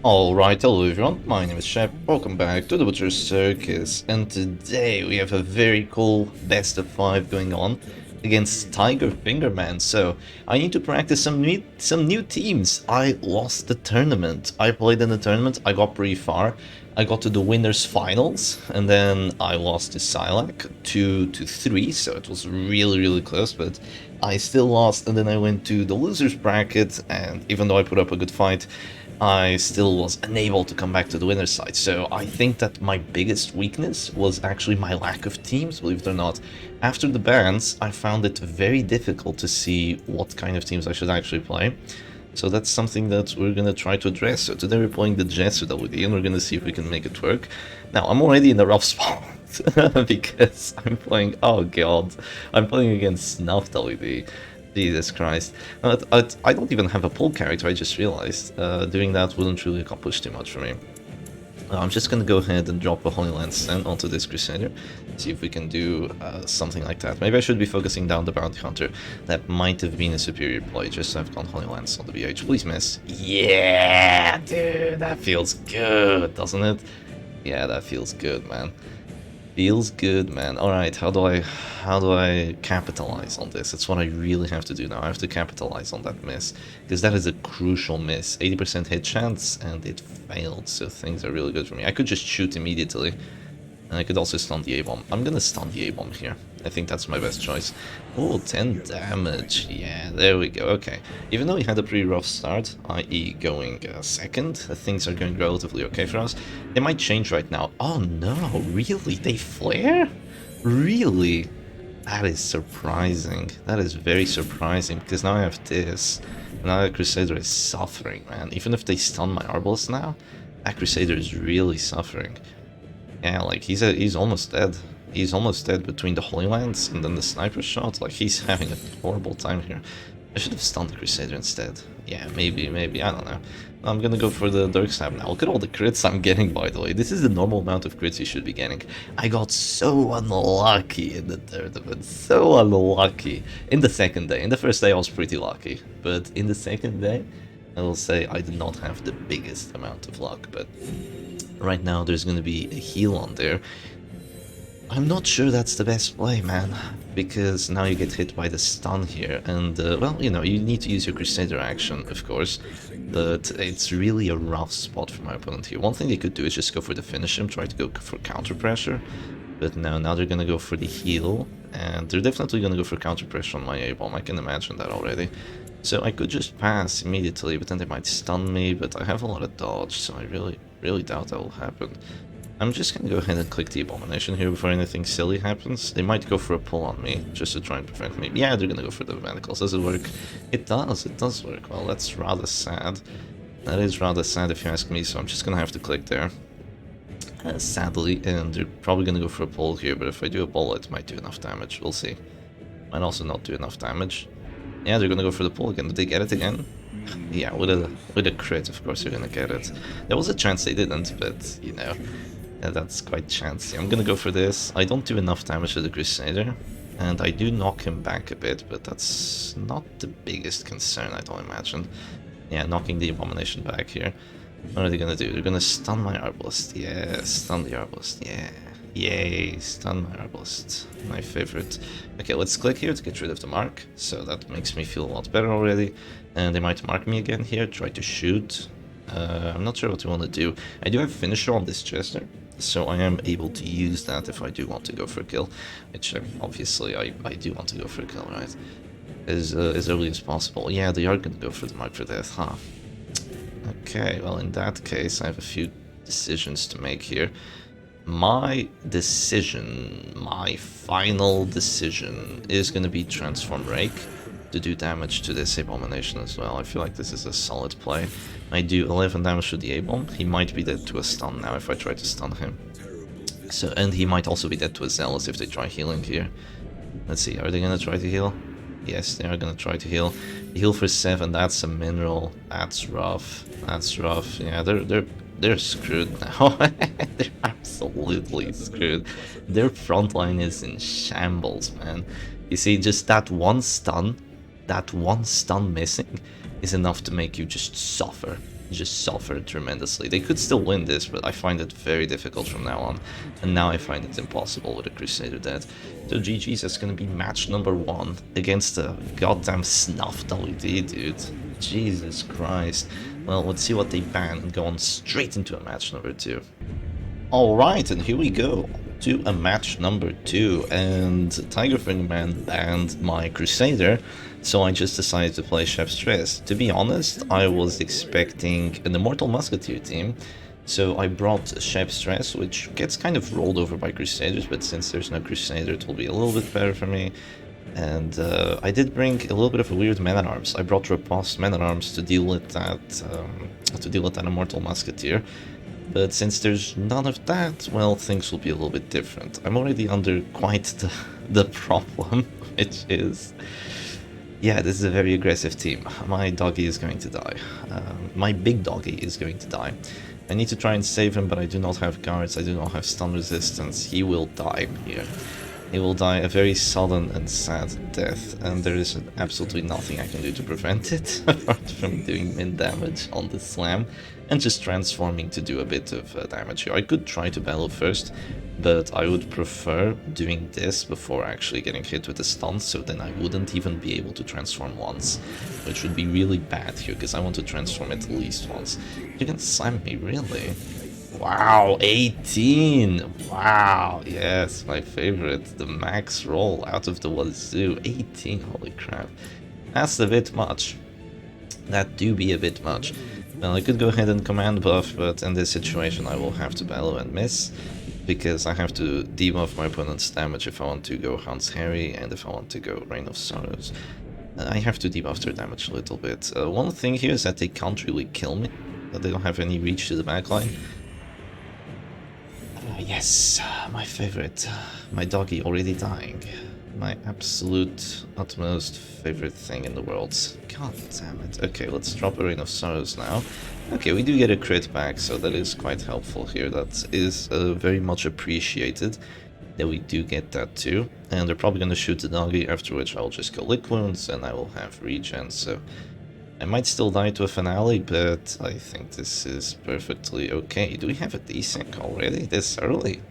Alright, hello everyone, my name is Shep, welcome back to the Butcher's Circus, and today we have a very cool best of 5 going on against Tiger Fingerman. So I need to practice some new teams. I lost the tournament. I played in the tournament, I got pretty far. I got to the winners finals, and then I lost to Silac 2-3, so it was really close, but I still lost, and then I went to the losers bracket, and even though I put up a good fight, I still was unable to come back to the winner's side. So I think that my biggest weakness was actually my lack of teams, believe it or not. After the bans, I found it very difficult to see what kind of teams I should actually play. So that's something that we're gonna try to address. So today we're playing the Jester WD and we're gonna see if we can make it work. Now, I'm already in a rough spot because I'm playing, oh god, I'm playing against Snuff WD. Jesus Christ. I don't even have a pull character, I just realized. Doing that wouldn't really accomplish too much for me. I'm just gonna go ahead and drop a Holy Lance onto this Crusader, see if we can do something like that. Maybe I should be focusing down the Bounty Hunter. That might have been a superior play, just so I've gone Holy Lance on the BH. Please miss. Yeah, dude, that feels good, doesn't it? Yeah, that feels good, man. Feels good, man. Alright, how do I capitalize on this? That's what I really have to do now. I have to capitalize on that miss, because that is a crucial miss. 80% hit chance, and it failed, so things are really good for me. I could just shoot immediately, and I could also stun the A-bomb. I'm gonna stun the A-bomb here. I think that's my best choice. Oh, 10 damage. Yeah, there we go. Okay. Even though we had a pretty rough start, i.e. going second, things are going relatively okay for us. They might change right now. Oh no, really? They flare? Really? That is surprising. That is very surprising, because now I have this. And now the Crusader is suffering, man. Even if they stun my Arbalest now, that Crusader is really suffering. Yeah, like, he's almost dead. He's almost dead between the Holy Lance and then the sniper shot. Like, he's having a horrible time here. I should have stunned the Crusader instead. Yeah, maybe, I don't know. I'm gonna go for the Dark Stab now. Look at all the crits I'm getting, by the way. This is the normal amount of crits you should be getting. I got so unlucky in the tournament. So unlucky. In the second day. In the first day I was pretty lucky. But in the second day, I will say I did not have the biggest amount of luck. But right now there's gonna be a heal on there. I'm not sure that's the best play, man, because now you get hit by the stun here, and, well, you know, you need to use your Crusader action, of course, but it's really a rough spot for my opponent here. One thing they could do is just go for the finish him, try to go for counter pressure, but no, now they're gonna go for the heal, and they're definitely gonna go for counter pressure on my A-bomb, I can imagine that already. So I could just pass immediately, but then they might stun me, but I have a lot of dodge, so I really doubt that will happen. I'm just gonna go ahead and click the Abomination here before anything silly happens. They might go for a pull on me, just to try and prevent me. Yeah, they're gonna go for the Manacles. Does it work? It does work. Well, that's rather sad. That is rather sad if you ask me, so I'm just gonna have to click there. Sadly, and they're probably gonna go for a pull here, but if I do a pull, it might do enough damage. We'll see. Might also not do enough damage. Yeah, they're gonna go for the pull again. Did they get it again? Yeah, with a crit, of course you're gonna get it. There was a chance they didn't, but, you know... Yeah, that's quite chancy. I'm gonna go for this. I don't do enough damage to the Crusader, and I do knock him back a bit, but that's not the biggest concern, I don't imagine. Yeah, knocking the Abomination back here. What are they gonna do? They're gonna stun my Arbalest. Yeah, stun the Arbalest. Yeah. Yay, stun my Arbalest. My favorite. Okay, let's click here to get rid of the mark. So that makes me feel a lot better already. And they might mark me again here, try to shoot. I'm not sure what you want to do. I do have finisher on this Jester, so I am able to use that if I do want to go for a kill. Which, obviously, I do want to go for a kill, right? As early as possible. Yeah, they are going to go for the mark for death, huh? Okay, well, in that case, I have a few decisions to make here. My decision, my final decision, is going to be Transform Rake to do damage to this Abomination as well. I feel like this is a solid play. I do 11 damage to the A-bomb. He might be dead to a stun now if I try to stun him. So, and he might also be dead to a Zealous if they try healing here. Let's see, are they gonna try to heal? Yes, they are gonna try to heal. Heal for 7, that's a mineral. That's rough. That's rough. Yeah, they're screwed now. They're absolutely screwed. Their front line is in shambles, man. You see, just that one stun missing is enough to make you just suffer. just suffered tremendously. They could still win this, but I find it very difficult from now on. And now I find it impossible with a Crusader dead. So GG's, that's gonna be match number 1 against a goddamn snuff WD, dude. Jesus Christ. Well, let's see what they ban and go on straight into a match number 2. Alright, and here we go to a match number 2, and Tiger Fingerman banned my Crusader, so I just decided to play Shep Stress. To be honest, I was expecting an Immortal Musketeer team, so I brought Shep Stress, which gets kind of rolled over by Crusaders, but since there's no Crusader, it will be a little bit better for me. And I did bring a little bit of a weird Man-at-Arms. I brought Riposte Man-at-Arms to deal with that Immortal Musketeer. But since there's none of that, well, things will be a little bit different. I'm already under quite the problem, which is... yeah, this is a very aggressive team. My doggy is going to die. My big doggy is going to die. I need to try and save him, but I do not have guards, I do not have stun resistance. He will die here. He will die a very sudden and sad death, and there is absolutely nothing I can do to prevent it, apart from doing min damage on the slam, and just transforming to do a bit of damage here. I could try to battle first, but I would prefer doing this before actually getting hit with the stun, so then I wouldn't even be able to transform once, which would be really bad here, because I want to transform at least once. You can slam me, really? Wow, 18! Wow, yes, my favorite. The max roll out of the wazoo. 18, holy crap. That's a bit much. That do be a bit much. Well, I could go ahead and command buff, but in this situation I will have to battle and miss, because I have to debuff my opponent's damage if I want to go Hans Harry and if I want to go Reign of Sorrows. I have to debuff their damage a little bit. One thing here is that they can't really kill me, that they don't have any reach to the backline. Yes, my favorite. My doggy already dying. My absolute, utmost favorite thing in the world. God damn it. Okay, let's drop a Reign of Sorrows now. Okay, we do get a crit back, so that is quite helpful here. That is very much appreciated that we do get that too. And they're probably going to shoot the doggy, after which I'll just go Lick Wounds and I will have regen, so... I might still die to a finale, but I think this is perfectly okay. Do we have a desync already this early?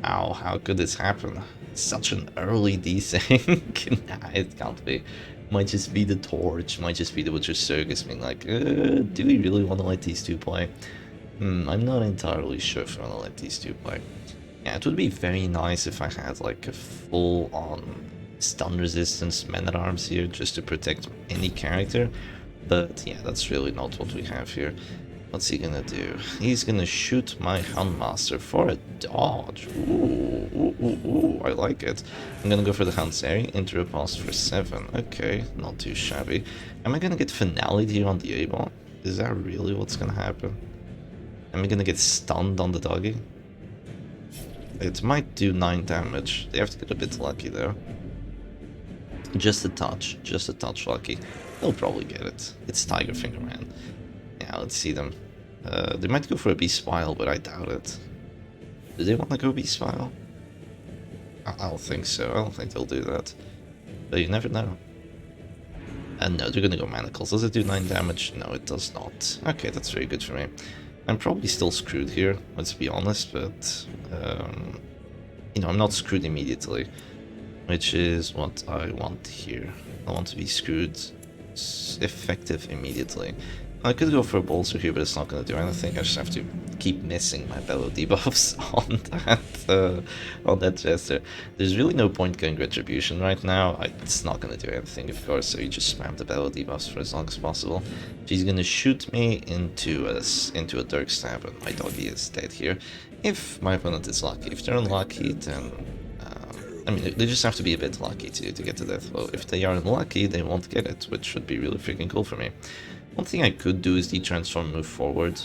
Ow, how could this happen? Such an early desync? Nah, it can't be. Might just be the torch, might just be the Butcher's Circus being like, do we really want to let these two play? I'm not entirely sure if I want to let these two play. Yeah, it would be very nice if I had like a full-on stun resistance Man-at-Arms here just to protect any character. But yeah, that's really not what we have here. What's he gonna do? He's gonna shoot my Houndmaster for a dodge. Ooh, I like it. I'm gonna go for the Hanseri into a pass for 7. Okay, not too shabby. Am I gonna get finale'd here on the A-ball? Is that really what's gonna happen? Am I gonna get stunned on the doggy? It might do 9 damage. They have to get a bit lucky though. Just a touch lucky. They'll probably get it. It's Tiger Fingerman. Yeah, let's see them. They might go for a Beast Spile, but I doubt it. Do they want to go Beast Spile? I don't think so. I don't think they'll do that. But you never know. And no, they're gonna go Manacles. Does it do 9 damage? No, it does not. Okay, that's very good for me. I'm probably still screwed here, let's be honest, but... you know, I'm not screwed immediately. Which is what I want here. I want to be screwed effective immediately. I could go for a bolster here, but it's not going to do anything. I just have to keep missing my bellow debuffs on that Jester. There's really no point going Retribution right now. It's not going to do anything, of course, so you just spam the bellow debuffs for as long as possible. She's going to shoot me into a Dirk Stab, and my doggy is dead here. If my opponent is lucky. If they're unlucky, then... I mean, they just have to be a bit lucky to get the death blow. If they are unlucky, they won't get it, which would be really freaking cool for me. One thing I could do is de-transform, move forward.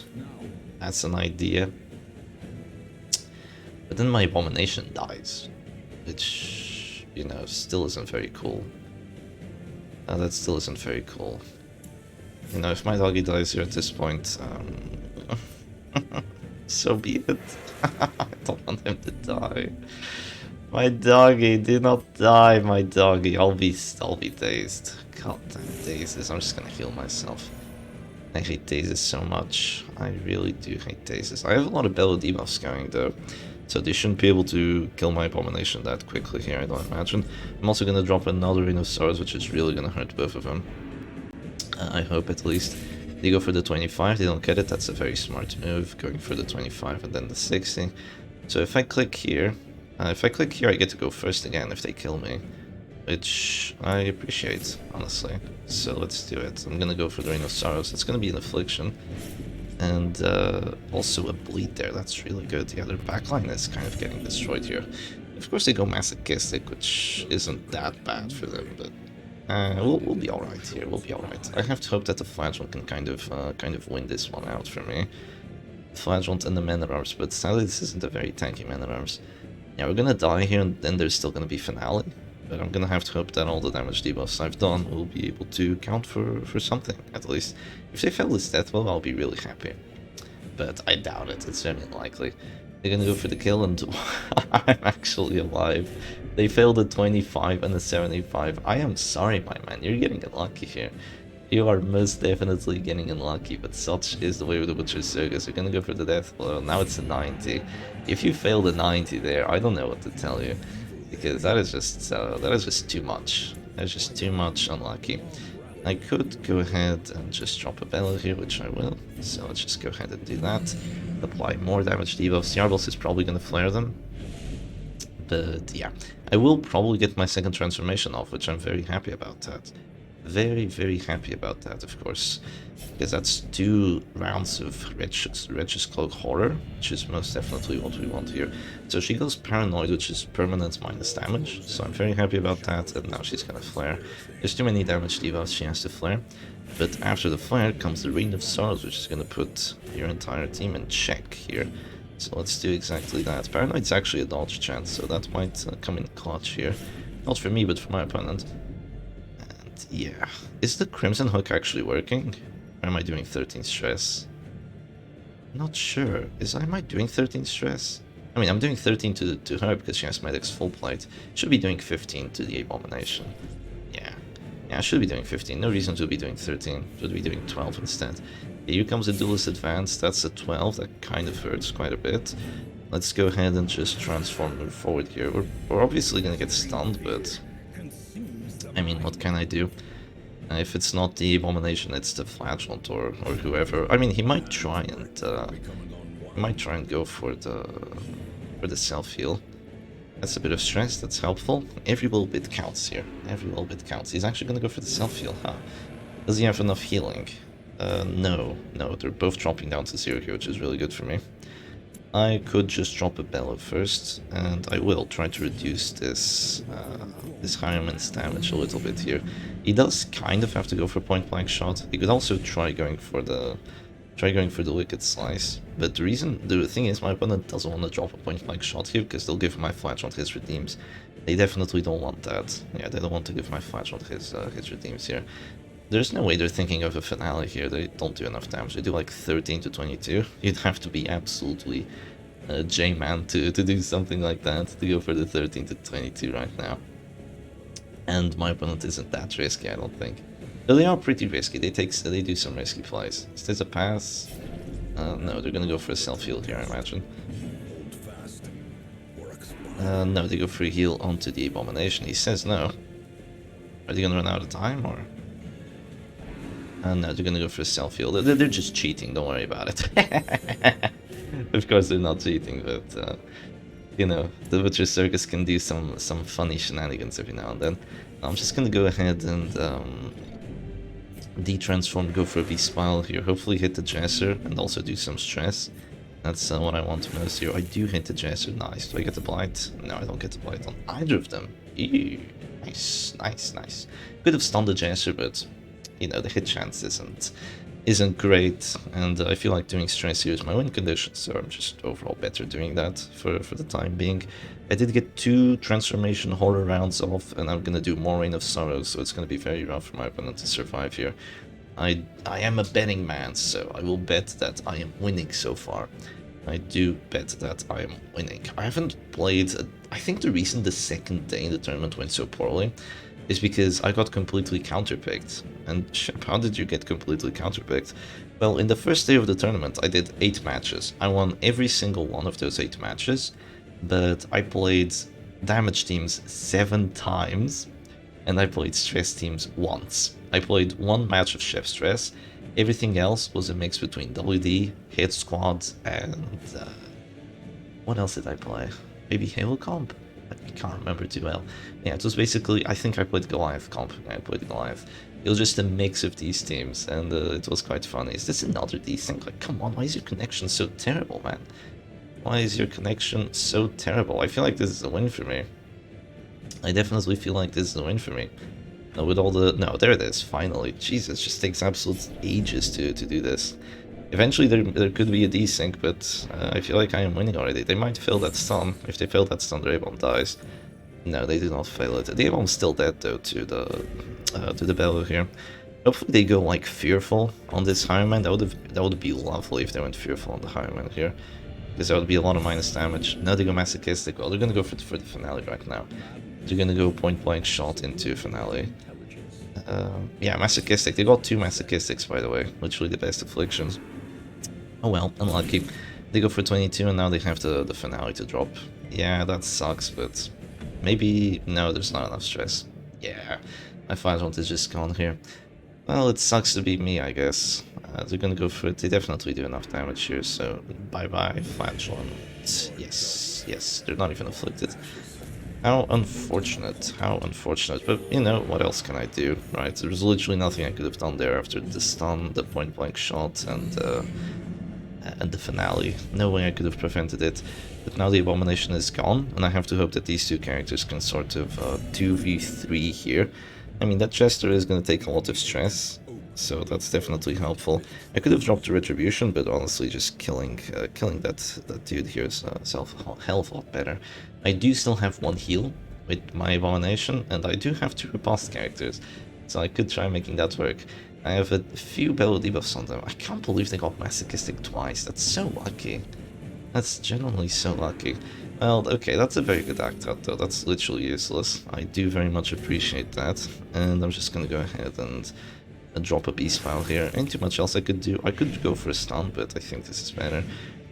That's an idea. But then my Abomination dies, which, you know, still isn't very cool. That still isn't very cool. You know, if my doggy dies here at this point, so be it. I don't want him to die. My doggy, do not die, my doggy. I'll be dazed. God damn dazed. I'm just gonna heal myself. I hate Daisies so much. I really do hate Daisies. I have a lot of bellow debuffs going though, so they shouldn't be able to kill my Abomination that quickly here, I don't imagine. I'm also gonna drop another Ring of Swords, which is really gonna hurt both of them. I hope at least. They go for the 25, they don't get it, that's a very smart move, going for the 25 and then the 60. So if I click here, I get to go first again if they kill me, which I appreciate, honestly. So let's do it. I'm gonna go for the Ring of Sorrows, it's gonna be an Affliction, and also a Bleed there, that's really good. The other backline is kind of getting destroyed here. Of course they go Masochistic, which isn't that bad for them, but we'll be alright here, we'll be alright. I have to hope that the Flagellant can kind of win this one out for me. Flagellant and the Man-at-Arms, but sadly this isn't a very tanky Man-at-Arms. Yeah, we're gonna die here and then there's still gonna be Finale, but I'm gonna have to hope that all the damage debuffs I've done will be able to count for something, at least. If they fail this death blow, I'll be really happy. But I doubt it, it's very unlikely. They're gonna go for the kill and I'm actually alive. They failed a 25 and a 75. I am sorry, my man, you're getting unlucky here. You are most definitely getting unlucky, but such is the way with the Butcher's Circus. You're gonna go for the death blow, now it's a 90. If you fail the 90 there, I don't know what to tell you. Because that is just too much. That's just too much unlucky. I could go ahead and just drop a Bellow here, which I will. So let's just go ahead and do that. Apply more damage debuffs. Yarbles is probably gonna flare them. But yeah, I will probably get my second transformation off, which I'm very happy about that. Very, very happy about that, of course. Because that's 2 rounds of Wretch's Cloak Horror, which is most definitely what we want here. So she goes Paranoid, which is permanent minus damage, so I'm very happy about that, and now she's gonna flare. There's too many damage debuffs, she has to flare. But after the flare comes the Ring of Sorrows, which is gonna put your entire team in check here. So let's do exactly that. Paranoid's actually a dodge chance, so that might come in clutch here. Not for me, but for my opponent. And yeah, is the Crimson Hook actually working? Or am I doing 13 stress? Not sure. Am I doing 13 stress? I mean, I'm doing 13 to her because she has Medic's full plate. Should be doing 15 to the Abomination. Yeah, I should be doing 15. No reason to be doing 13. Should be doing 12 instead. Here comes a Duelist Advance. That's a 12. That kind of hurts quite a bit. Let's go ahead and just transform her forward here. We're obviously gonna get stunned, but I mean, what can I do? If it's not the Abomination, it's the Flagellant or whoever. I mean, he might try and go for the self-heal. That's a bit of stress, that's helpful. Every little bit counts here. Every little bit counts. He's actually gonna go for the self-heal, huh? Does he have enough healing? No, they're both dropping down to 0 here, which is really good for me. I could just drop a Bellow first, and I will try to reduce this Hireman's damage a little bit here. He does kind of have to go for point blank shot. He could also try going for the Wicked Slice, but the thing is, my opponent doesn't want to drop a point blank shot here because they'll give my Flagellant his redeems. They definitely don't want that. Yeah, they don't want to give my Flagellant his redeems here. There's no way they're thinking of a finale here. They don't do enough damage. They do like 13 to 22. You'd have to be absolutely J-man to do something like that, to go for the 13 to 22 right now. And my opponent isn't that risky, I don't think. Though they are pretty risky. They do some risky plays. Is this a pass? No, they're gonna go for a self-heal here, I imagine. No, they go for a heal onto the Abomination. He says no. Are they gonna run out of time, or...? No, they're gonna go for a self-heal. They're just cheating, don't worry about it. Of course they're not cheating, but, you know, the Butcher's Circus can do some funny shenanigans every now and then. I'm just gonna go ahead and de-transform, go for a V-Smile here, hopefully hit the Jesser, and also do some stress. That's what I want most here. I do hit the Jesser, nice. Do I get the Blight? No, I don't get the Blight on either of them. Ew, nice. Could have stunned the Jesser, but... you know, the hit chance isn't great, and I feel like doing stress here is my win condition, so I'm just overall better doing that for the time being. I did get 2 transformation horror rounds off, and I'm gonna do more Reign of Sorrows, so it's gonna be very rough for my opponent to survive here. I am a betting man, so I will bet that I am winning so far. I do bet that I am winning. I haven't played... I think the reason the second day in the tournament went so poorly is because I got completely counterpicked. And Shep, how did you get completely counterpicked? Well, in the first day of the tournament, I did 8 matches. I won every single one of those 8 matches, but I played damage teams 7 times, and I played stress teams once. I played 1 match of Chef Stress. Everything else was a mix between WD, Hit Squad, and what else did I play? Maybe Halo Comp? I can't remember too well. Yeah, it was basically, I think I played Goliath Comp. I played Goliath. It was just a mix of these teams, and it was quite funny. Is this another desync? Like, come on, why is your connection so terrible, man? Why is your connection so terrible? I feel like this is a win for me. I definitely feel like this is a win for me. With all the... No, there it is, finally. Jesus, it just takes absolute ages to do this. Eventually there could be a desync, but I feel like I am winning already. They might fail that stun. If they fail that stun, their A-bomb dies. No, they do not fail it. The A-bomb's still dead though to the Bellow here. Hopefully they go like Fearful on this Hireman. That would be lovely if they went Fearful on the Hireman here, because that would be a lot of minus damage. Now they go Masochistic. Well, they're gonna go for the Finale right now. They're gonna go point blank shot into Finale. Yeah, Masochistic. They got 2 Masochistics, by the way. Literally the best afflictions. Oh well, unlucky. They go for 22 and now they have the Finale to drop. Yeah, that sucks, but maybe... No, there's not enough stress. Yeah, my Flagellant is just gone here. Well, it sucks to be me, I guess. They're gonna go for it. They definitely do enough damage here, so bye-bye, Flagellant. Yes, yes, they're not even afflicted. How unfortunate, but you know, what else can I do, right? There's literally nothing I could have done there after the stun, the point-blank shot, and the Finale. No way I could have prevented it, but now the Abomination is gone, and I have to hope that these 2 characters can sort of 2v3 here. I mean, that Chester is going to take a lot of stress, so that's definitely helpful. I could have dropped the Retribution, but honestly, just killing that dude here is a hell of a lot better. I do still have 1 heal with my Abomination, and I do have 2 riposte characters, so I could try making that work. I have a few Bellow debuffs on them. I can't believe they got Masochistic twice. That's so lucky. That's genuinely so lucky. Well, okay, that's a very good act out though. That's literally useless. I do very much appreciate that. And I'm just gonna go ahead and drop a Beast File here. Ain't too much else I could do. I could go for a stun, but I think this is better.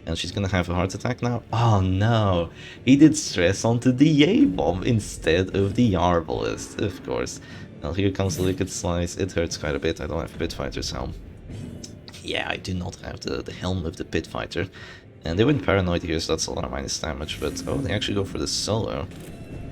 And she's gonna have a heart attack now. Oh no! He did stress onto the A-bomb instead of the Arbalist, of course. Well, here comes the Liquid Slice. It hurts quite a bit. I don't have Pit Fighter's helm. Yeah, I do not have the helm of the Pit Fighter. And they went Paranoid here, so that's a lot of minus damage. But, oh, they actually go for the solo.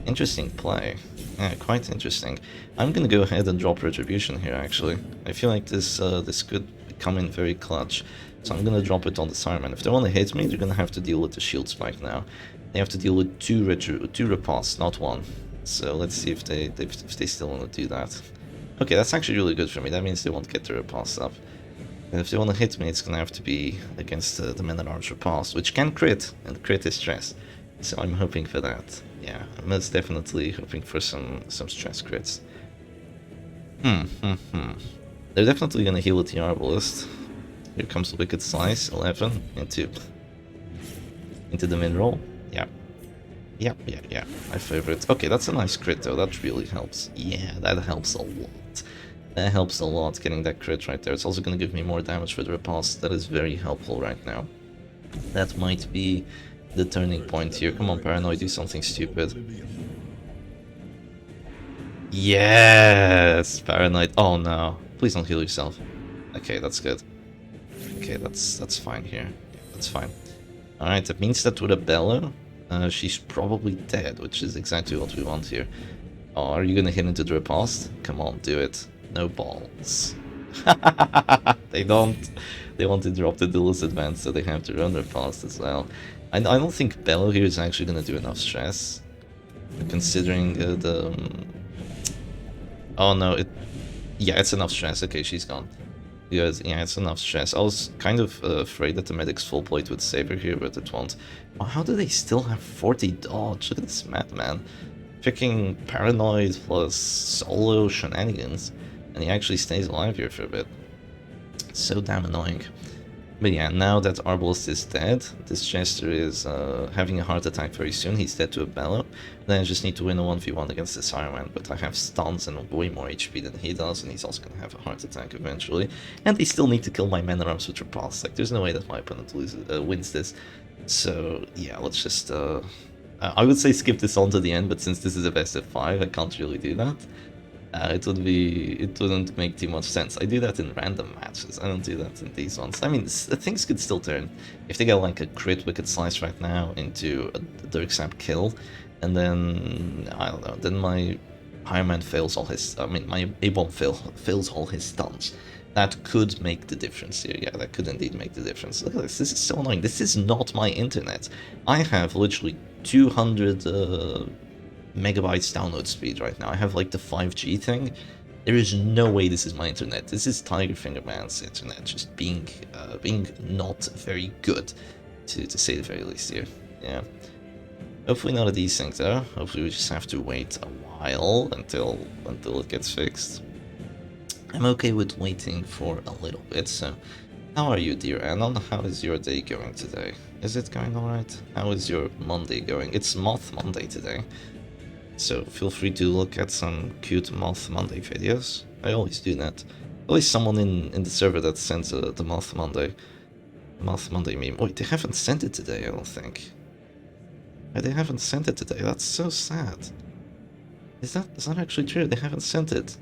Interesting play. Yeah, quite interesting. I'm gonna go ahead and drop Retribution here, actually. I feel like this could come in very clutch. So I'm gonna drop it on the Sireman. If they want to hit me, they're gonna have to deal with the Shield Spike now. They have to deal with 2 riposts, not 1. So let's see if they still want to do that. Okay, that's actually really good for me. That means they won't get the riposte up. And if they want to hit me, it's gonna have to be against the Men-at-Arms riposte, which can crit, and crit is stress. So I'm hoping for that. Yeah, I'm most definitely hoping for some stress crits. They're definitely gonna heal with the Arbalist. Here comes the Wicked Slice, 11 into the min-roll. Yeah. My favorite. Okay, that's a nice crit though. That really helps. Yeah, that helps a lot. That helps a lot, getting that crit right there. It's also going to give me more damage for the riposte. That is very helpful right now. That might be the turning point here. Come on, Paranoid, do something stupid. Yes, Paranoid. Oh no, please don't heal yourself. Okay, that's good. Okay, that's fine here. That's fine. Alright, that means that with a Bellow, she's probably dead, which is exactly what we want here. Oh, are you gonna hit into the riposte? Come on, do it. No balls. They don't. They want to drop the duelist advance, so they have to run riposte as well. I don't think Bellow here is actually gonna do enough stress, considering the... Oh no, yeah, it's enough stress. Okay, she's gone. Because, yeah, it's enough stress. I was kind of afraid that the medic's full plate would save her here, but it won't. Oh, how do they still have 40 dodge? Look at this madman. Picking Paranoid plus solo shenanigans, and he actually stays alive here for a bit. So damn annoying. But yeah, now that Arbalest is dead, this Jester is having a heart attack very soon. He's dead to a bellow. Then I just need to win a 1v1 against this Iron Man, but I have stuns and way more HP than he does, and he's also gonna have a heart attack eventually. And they still need to kill my Man at Arms with Repulse. Like, there's no way that my opponent wins this. So yeah, let's just I would say skip this on to the end, but since this is a best of 5, I can't really do that. It wouldn't make too much sense. I do that in random matches. I don't do that in these ones. I mean, things could still turn. If they get like a crit Wicked Slice right now into a Dirk Sap kill, and then I don't know, then my Iron Man fails all his. I mean, my A-bomb fails all his stuns. That could make the difference here. Yeah, that could indeed make the difference. Look at this. This is so annoying. This is not my internet. I have literally 200. Megabytes download speed right now. I have like the 5G thing. There is no way this is my internet. This is Tiger Fingerman's internet, just being not very good, to say the very least here. Yeah. Hopefully none of these things though. Hopefully we just have to wait a while until it gets fixed. I'm okay with waiting for a little bit. So, how are you, dear Anon? How is your day going today? Is it going alright? How is your Monday going? It's Moth Monday today. So feel free to look at some cute Moth Monday videos. I always do that. Always someone in the server that sends the Moth Monday meme. Wait, they haven't sent it today, I don't think. They haven't sent it today. That's so sad. Is that actually true? They haven't sent it.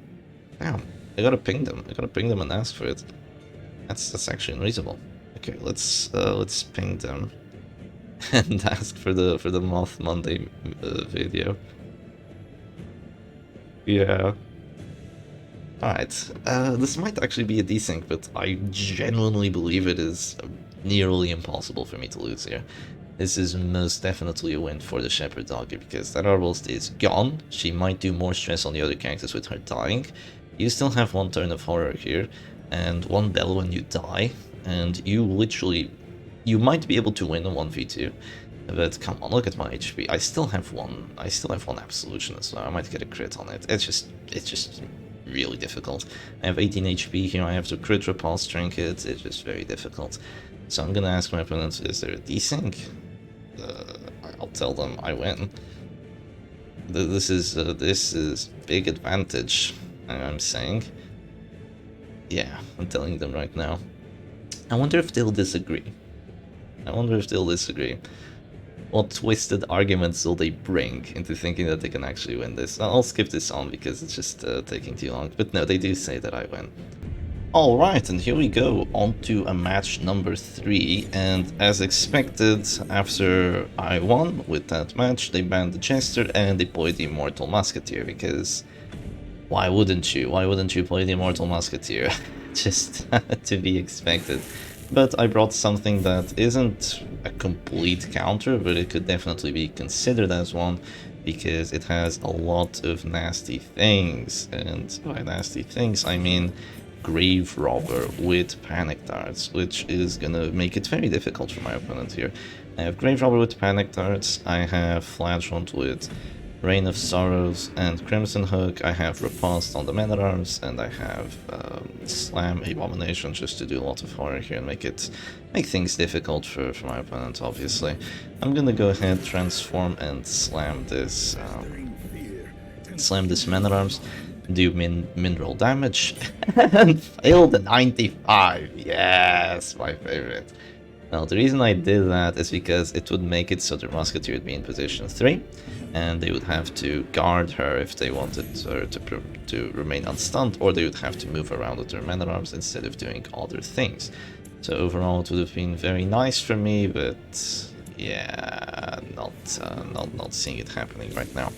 Damn. I gotta ping them. I gotta ping them and ask for it. That's actually unreasonable. Okay, let's ping them and ask for the Moth Monday video. Yeah. Alright, this might actually be a desync, but I genuinely believe it is nearly impossible for me to lose here. This is most definitely a win for the Shepherd Doggy, because that Arbalest is gone. She might do more stress on the other characters with her dying. You still have one turn of horror here, and one bell when you die, and you might be able to win a 1v2. But come on, look at my HP. I still have one absolution as well. I might get a crit on it. It's just really difficult. I have 18 HP here. I have to crit repulse trinket. It's just very difficult. So I'm gonna ask my opponent, is there a desync? I'll tell them I win. This is big advantage. I'm saying. Yeah, I'm telling them right now. I wonder if they'll disagree. What twisted arguments will they bring into thinking that they can actually win this? I'll skip this on because it's just taking too long. But no, they do say that I win. Alright, and here we go, on to a match number 3. And as expected, after I won with that match, they banned the Jester and they played the Immortal Musketeer, because why wouldn't you? Why wouldn't you play the Immortal Musketeer? Just to be expected. But I brought something that isn't a complete counter, but it could definitely be considered as one, because it has a lot of nasty things. And by nasty things, I mean Grave Robber with Panic Darts, which is gonna make it very difficult for my opponent here. I have Grave Robber with Panic Darts, I have Flagellant with Reign of Sorrows and Crimson Hook, I have Repulsed on the Man at Arms, and I have Slam Abomination just to do a lot of horror here and make things difficult for my opponent, obviously. I'm gonna go ahead, transform, and slam this Man at Arms, do mineral damage, and fail the 95. Yes, my favorite. Now, the reason I did that is because it would make it so the Musketeer would be in position 3, and they would have to guard her if they wanted her to remain unstunned, or they would have to move around with their Man at Arms instead of doing other things. So overall, it would have been very nice for me, but yeah, not seeing it happening right now.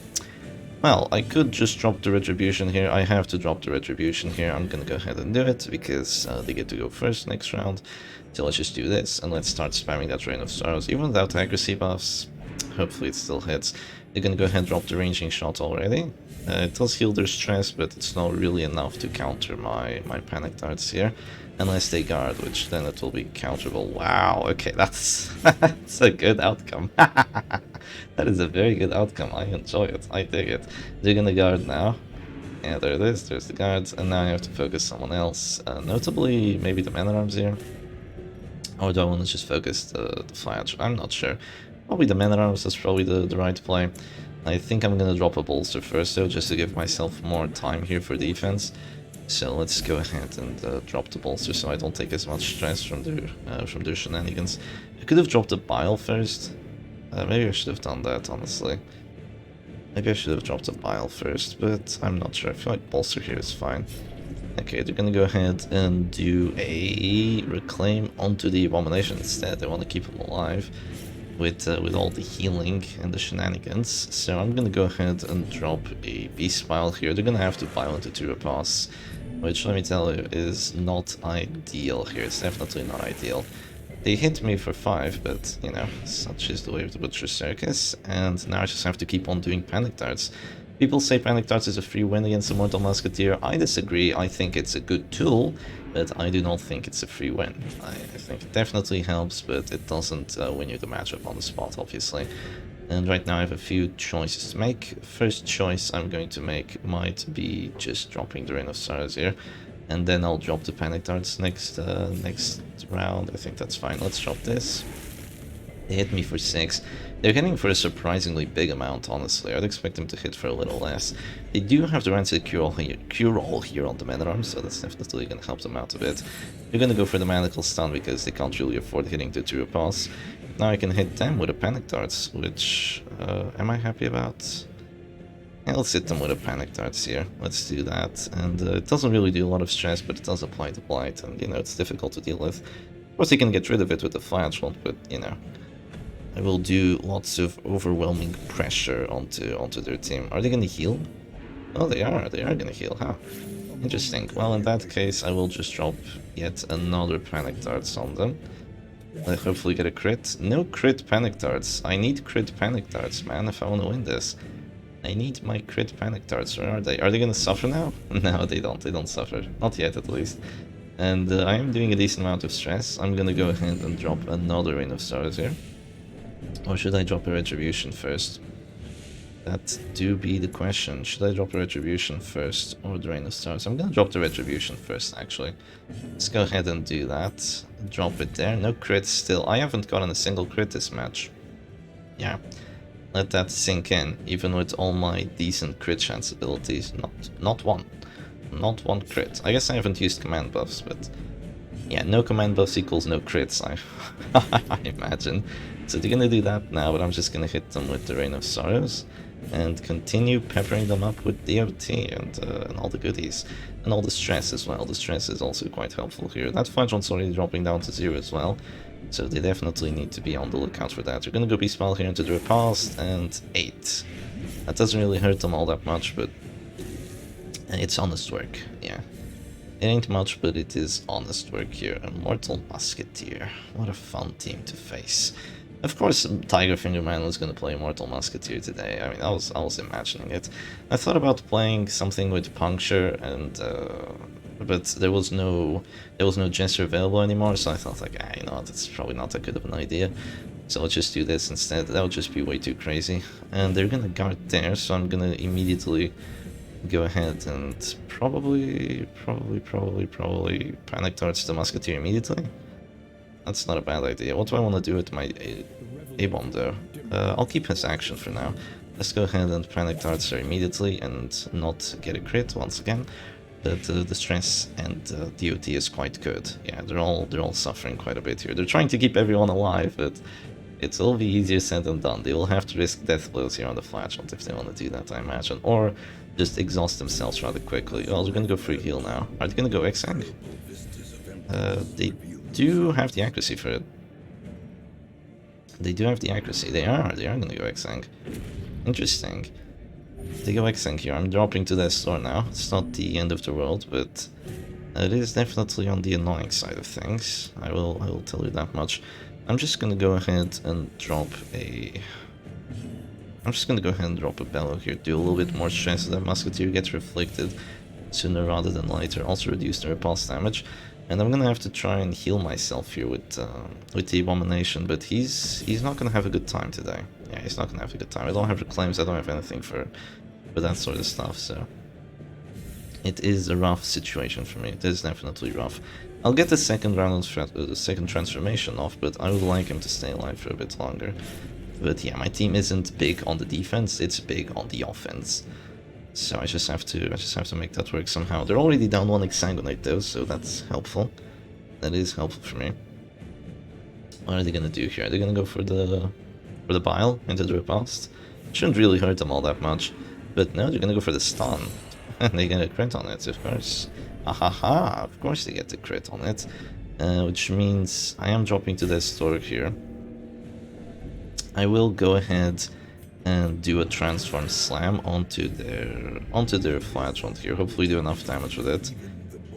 Well, I could just drop the Retribution here. I have to drop the Retribution here. I'm gonna go ahead and do it, because they get to go first next round. So let's just do this, and let's start spamming that Reign of Sorrows. Even without accuracy buffs, hopefully it still hits. They're gonna go ahead and drop the ranging shot already. It does heal their stress, but it's not really enough to counter my Panic Darts here. Unless they guard, which then it will be counterable. Wow, okay, that's a good outcome. That is a very good outcome. I enjoy it. I dig it. They're gonna guard now. Yeah, there it is. There's the guards, and now I have to focus someone else. Notably, maybe the Man at Arms here. Or do I want to just focus the flash? I'm not sure. Probably the man at arms is probably the right play. I think I'm gonna drop a bolster first though, just to give myself more time here for defense. So let's go ahead and drop the bolster so I don't take as much stress from their shenanigans. I could have dropped the bile first. Maybe I should have done that, honestly. Maybe I should have dropped the bile first, but I'm not sure. I feel like bolster here is fine. Okay, they're gonna go ahead and do a reclaim onto the abomination instead. They want to keep him alive with all the healing and the shenanigans. So I'm gonna go ahead and drop a beast pile here. They're gonna have to pile into 2 repass, which, let me tell you, is not ideal here. It's definitely not ideal. They hit me for 5, but, you know, such is the way of the Butcher Circus, and now I just have to keep on doing Panic Darts. People say Panic Darts is a free win against the Mortal Musketeer. I disagree. I think it's a good tool, but I do not think it's a free win. I think it definitely helps, but it doesn't win you the matchup on the spot, obviously. And right now I have a few choices to make. First choice I'm going to make might be just dropping the Rain of Sorrows here, and then I'll drop the Panic Darts next round. I think that's fine. Let's drop this. They hit me for 6. They're hitting for a surprisingly big amount, honestly. I'd expect them to hit for a little less. They do have the Rancid Cure-All here on the Man-at-Arms, so that's definitely going to help them out a bit. They're going to go for the Manacle Stun because they can't really afford hitting the 2 pass. Now I can hit them with a Panic Darts, which am I happy about? Yeah, let's hit them with a Panic Darts here. Let's do that. And it doesn't really do a lot of stress, but it does apply the Blight, and, you know, it's difficult to deal with. Of course, you can get rid of it with the Flashlight, but, you know, I will do lots of overwhelming pressure onto their team. Are they going to heal? Oh, they are. They are going to heal, huh? Interesting. Well, in that case, I will just drop yet another Panic Darts on them. I'll hopefully get a crit. No crit Panic Darts. I need crit Panic Darts, man, if I want to win this. I need my crit Panic Darts. Where are they? Are they going to suffer now? No, they don't. They don't suffer. Not yet, at least. And I am doing a decent amount of stress. I'm going to go ahead and drop another Rain of Stars here. Or should I drop a Retribution first? That do be the question. Should I drop a Retribution first or the Rain of Stars? I'm gonna drop the Retribution first, actually. Let's go ahead and do that. Drop it there. No crits still. I haven't gotten a single crit this match. Yeah. Let that sink in. Even with all my decent crit chance abilities. Not one. Not one crit. I guess I haven't used command buffs, but... yeah, no command buffs equals no crits, I imagine. So they're gonna do that now, but I'm just gonna hit them with the Rain of Sorrows and continue peppering them up with DOT and all the goodies. And all the stress as well. The stress is also quite helpful here. That Fudgeon's already dropping down to 0 as well, so they definitely need to be on the lookout for that. We're gonna go Beast Spell here into the Repast, and 8. That doesn't really hurt them all that much, but it's honest work, yeah. It ain't much, but it is honest work here. A Mortal Musketeer. What a fun team to face. Of course, Tiger Fingerman was going to play Mortal Musketeer today. I mean, I was imagining it. I thought about playing something with Puncture, and but there was no Jester available anymore. So I thought, like, you know, that's probably not that good of an idea. So I'll just do this instead. That would just be way too crazy. And they're going to guard there, so I'm going to immediately go ahead and probably Panic Darts the Musketeer immediately. That's not a bad idea. What do I want to do with my A-Bomb though? I'll keep his action for now. Let's go ahead and Panic Darts her immediately and not get a crit once again. But the stress and DOT is quite good. Yeah, they're all suffering quite a bit here. They're trying to keep everyone alive, but it will be easier said than done. They will have to risk death blows here on the Flashlight if they want to do that, I imagine. Or just exhaust themselves rather quickly. Oh, they're going to go free heal now. Are they going to go X-Ang? They do have the accuracy for it. They do have the accuracy. They are going to go X-Ang. Interesting. They go X-Ang here. I'm dropping to that store now. It's not the end of the world, but it is definitely on the annoying side of things. I will tell you that much. I'm just gonna go ahead and drop a... Bellow here, do a little bit more stress so that Musketeer gets reflected sooner rather than later. Also reduce the repulse damage. And I'm gonna have to try and heal myself here with the Abomination, but he's not gonna have a good time today. Yeah, he's not gonna have a good time. I don't have reclaims, I don't have anything for that sort of stuff, so... it is a rough situation for me. It is definitely rough. I'll get the second round of the second transformation off, but I would like him to stay alive for a bit longer. But yeah, my team isn't big on the defense, it's big on the offense. So I just have to make that work somehow. They're already down one Exsanguinate though, so that's helpful. That is helpful for me. What are they gonna do here? They're gonna go for the bile into the riposte. Shouldn't really hurt them all that much. But no, they're gonna go for the stun. And they get a crit on it, of course. Ahaha, of course they get the crit on it. Which means I am dropping to the store here. I will go ahead and do a transform slam onto their flagellant here. Hopefully do enough damage with it.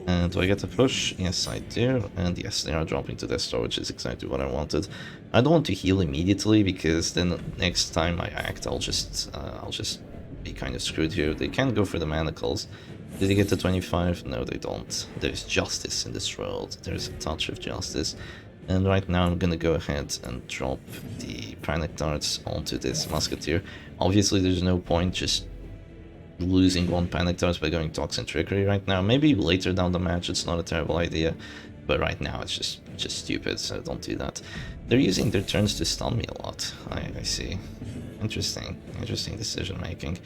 And do I get the push? Yes, I do. And yes, they are dropping to Death Star, which is exactly what I wanted. I don't want to heal immediately because then next time I act, I'll just be kind of screwed here. They can go for the manacles. Did they get to 25? No, they don't. There's justice in this world. There's a touch of justice. And right now I'm gonna go ahead and drop the panic darts onto this musketeer. Obviously there's no point just losing one panic dart by going toxin trickery right now. Maybe later down the match it's not a terrible idea, but right now it's just stupid, so don't do that. They're using their turns to stun me a lot. I see. Interesting decision making.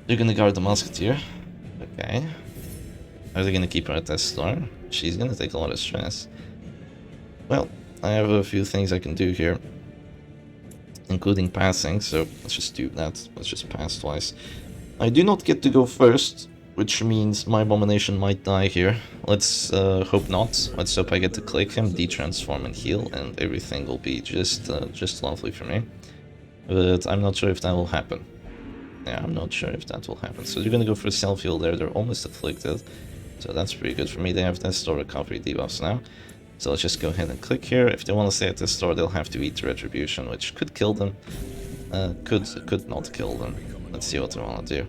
They're gonna guard the musketeer. Okay. Are they gonna keep her at that star? She's gonna take a lot of stress. Well, I have a few things I can do here, including passing, so let's just do that. Let's just pass twice. I do not get to go first, which means my abomination might die here. Let's hope not. Let's hope I get to click him, de-transform and heal, and everything will be just lovely for me. But I'm not sure if that will happen. Yeah, I'm not sure if that will happen. So they're gonna go for self-heal there. They're almost afflicted, so that's pretty good for me. They have Death Star recovery debuffs now. So let's just go ahead and click here. If they want to stay at this store, they'll have to eat the retribution, which could kill them. Could not kill them. Let's see what they want to do.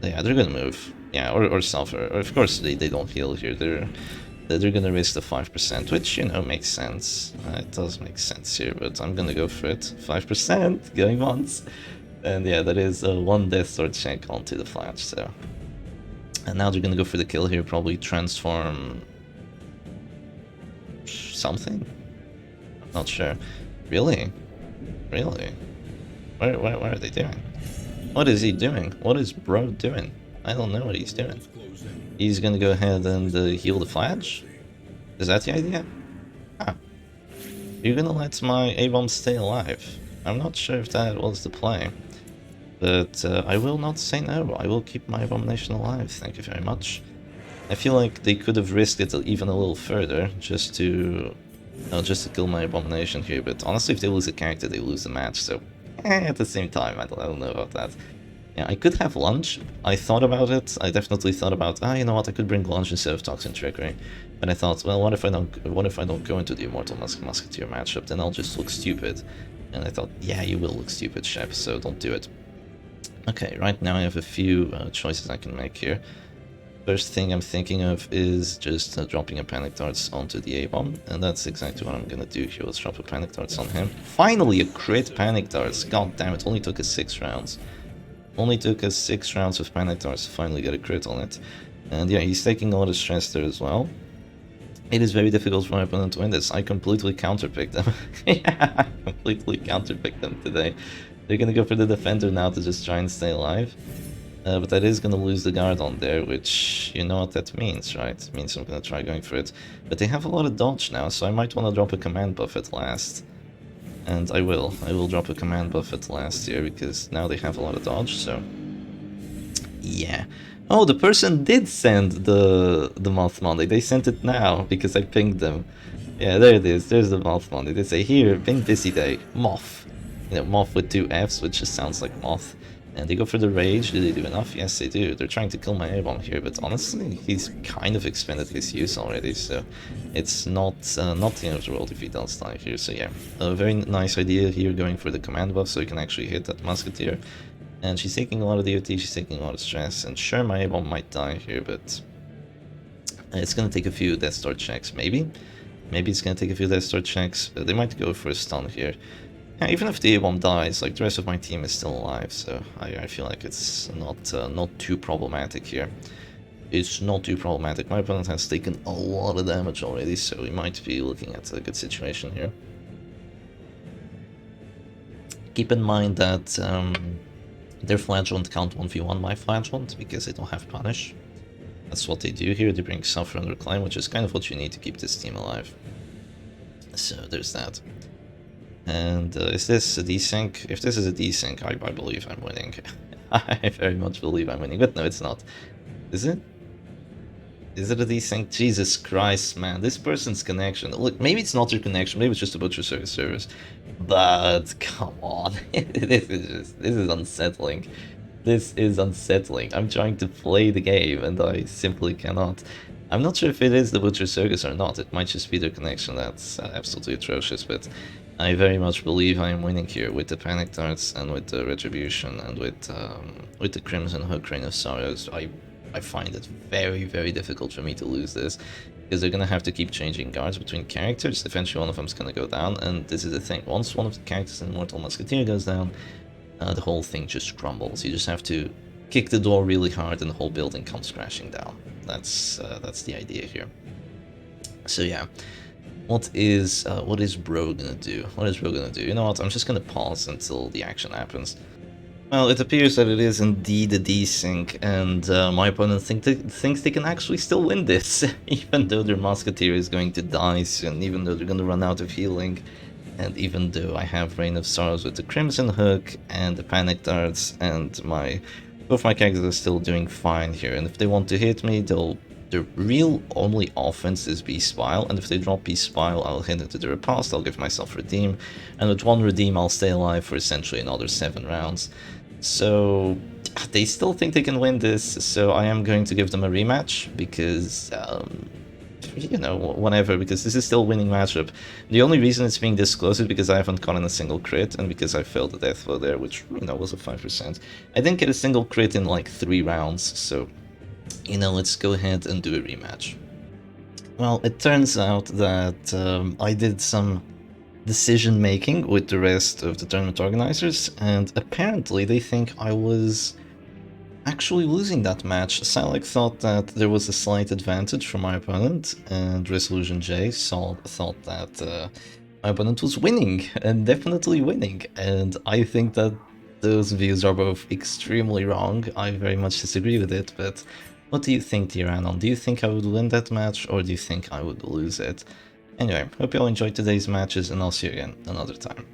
Yeah, they're gonna move. Yeah, or suffer. Or of course they don't heal here. They're gonna risk the 5%, which, you know, makes sense. It does make sense here, but I'm gonna go for it. 5% going once. And yeah, that is one Death Sword check onto the flash, so. And now they're gonna go for the kill here, probably transform something? Not sure. Really? Really? What are they doing? What is he doing? What is bro doing? I don't know what he's doing. He's gonna go ahead and heal the flash? Is that the idea? Ah. You're gonna let my A-bomb stay alive. I'm not sure if that was the play. But I will not say no. I will keep my abomination alive. Thank you very much. I feel like they could have risked it even a little further just to kill my abomination here. But honestly, if they lose a character, they lose the match. So at the same time, I don't know about that. Yeah, I could have lunch. I thought about it. I definitely thought about, you know what? I could bring lunch instead of toxin trickery. But I thought, well, what if I don't go into the immortal musketeer matchup? Then I'll just look stupid. And I thought, yeah, you will look stupid, Shep. So don't do it. Okay, right now I have a few choices I can make here. First thing I'm thinking of is just dropping a panic darts onto the A-bomb, and that's exactly what I'm gonna do here. Let's drop a panic darts on him. Finally, a crit panic darts. God damn it! Only took us 6 rounds. Only took us 6 rounds of panic darts to finally get a crit on it. And yeah, he's taking a lot of stress there as well. It is very difficult for my opponent to win this. I completely counterpicked them. Yeah, I completely counterpicked them today. They're gonna go for the defender now to just try and stay alive. But that is gonna lose the guard on there, which, you know what that means, right? It means I'm gonna try going for it. But they have a lot of dodge now, so I might want to drop a command buff at last. And I will drop a command buff at last here, because now they have a lot of dodge, so... Yeah. Oh, the person did send the Moth Monday. They sent it now, because I pinged them. Yeah, there it is. There's the Moth Monday. They say, here, ping busy day. Moth. You know, Moth with 2 Fs, which just sounds like Moth. And they go for the rage. Do they do enough? Yes, they do. They're trying to kill my A-bomb here, but honestly, he's kind of expended his use already, so it's not the end of the world if he does die here. So yeah, a very nice idea here, going for the command buff so you can actually hit that musketeer. And she's taking a lot of DOT, she's taking a lot of stress, and sure, my A-bomb might die here, but it's gonna take a few Death Star checks, maybe. Maybe it's gonna take a few Death Star checks. They might go for a stun here. Yeah, even if the A1 dies, like the rest of my team is still alive, so I feel like it's not too problematic here. It's not too problematic. My opponent has taken a lot of damage already, so we might be looking at a good situation here. Keep in mind that their flagellant can't 1v1 my flagellant because they don't have punish. That's what they do here. They bring suffer and reclaim, which is kind of what you need to keep this team alive. So there's that. And is this a desync? If this is a desync, I believe I'm winning. I very much believe I'm winning, but no, it's not. Is it? Is it a desync? Jesus Christ, man. This person's connection. Look, maybe it's not your connection. Maybe it's just a butcher service service. But come on. This is unsettling. This is unsettling. I'm trying to play the game and I simply cannot. I'm not sure if it is the Butcher Circus or not. It might just be their connection that's absolutely atrocious, but I very much believe I'm winning here with the Panic Darts and with the Retribution and with the Crimson Hook Rain of Sorrows. I find it very, very difficult for me to lose this, because they're gonna have to keep changing guards between characters. Eventually one of them's gonna go down, and this is the thing. Once one of the characters in Mortal Musketeer goes down, the whole thing just crumbles. You just have to kick the door really hard and the whole building comes crashing down. That's the idea here. So yeah, what is Bro gonna do? What is Bro gonna do? You know what, I'm just gonna pause until the action happens. Well, it appears that it is indeed a desync, and my opponent thinks they can actually still win this, even though their Musketeer is going to die soon, even though they're gonna run out of healing. And even though I have Rain of Sorrows with the Crimson Hook and the Panic Darts, and both my characters are still doing fine here. And if they want to hit me, their real only offense is Beast Spile, and if they drop Beast Spile, I'll hit into the riposte, I'll give myself Redeem, and with one Redeem I'll stay alive for essentially another 7 rounds. So they still think they can win this, so I am going to give them a rematch, because you know, whatever, because this is still a winning matchup. The only reason it's being this close is because I haven't gotten a single crit, and because I failed the death blow there, which, you know, was a 5%. I didn't get a single crit in like 3 rounds, so, you know, let's go ahead and do a rematch. Well, it turns out that I did some decision making with the rest of the tournament organizers, and apparently they think I was actually losing that match. Salak thought that there was a slight advantage for my opponent, and Resolution J thought that my opponent was winning, and definitely winning, and I think that those views are both extremely wrong. I very much disagree with it, but what do you think, Tyrannon? Do you think I would win that match, or do you think I would lose it? Anyway, hope you all enjoyed today's matches, and I'll see you again another time.